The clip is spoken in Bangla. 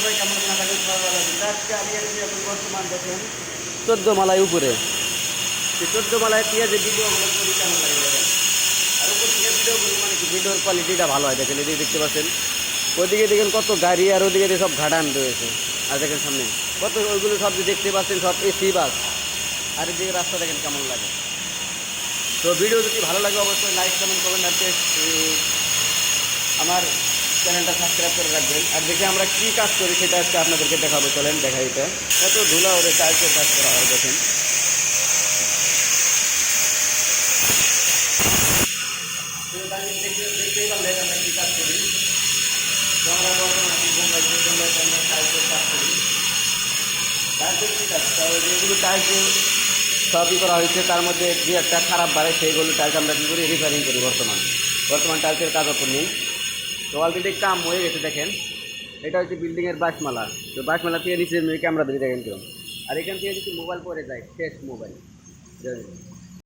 সবাই কেমন আছেন? আশা করি সবাই ভালো আছেন। আজকে আমি আছি এখন বর্তমান দেখেন 14 মালায় উপরে। এই 14 মালায় পেঁয়াজের ভিডিওগুলো করি কেমন লাগে দেখেন। আর উপর থেকে ভিডিও করি মানে কি ভিডিওর কোয়ালিটিটা ভালো হয় দেখেন। এদিকে দেখতে পাচ্ছেন, ওদিকে দেখেন কত গাড়ি আর ওদিকে সব ঘাটান রয়েছে। আর দেখেন সামনে কত ওইগুলো সব যে দেখতে পাচ্ছেন সব এসি বাস। আর এদিকে রাস্তা দেখেন কেমন লাগে। তো ভিডিও যদি ভালো লাগে অবশ্যই লাইক কমেন্ট করবেন আর আমার চ্যানেলটা সাবস্ক্রাইব করে রাখবেন। আর দেখে আমরা কী কাজ করি সেটা আজকে আপনাদেরকে দেখাবো, চলেন দেখাই। এটা কত ধুলা ওরে টাইপের কাজ করা হয় দেখেন। দেখতেই পারলেন আমরা কী কাজ করি। তো আমরা বর্তমানে বোম্বাই আমরা টাইপের কাজ করি। টাইপের কী কাজ, যেগুলো টাইপের সবই করা হয়েছে তার মধ্যে যে একটা খারাপ বাড়ে সেইগুলো টাইলস আমরা কী করি রিপেয়ারিং করি। বর্তমান টাইলসের কাজ অত নেই। তো অলরেডি কাম হয়ে গেছে দেখেন। এটা হচ্ছে বিল্ডিংয়ের বাসমালা। তো বাসমালা থেকে নিচে ক্যামেরা দিয়ে দেখেন কেউ। আর এখান থেকে যদি মোবাইল পরে যায় টেস্ট মোবাইল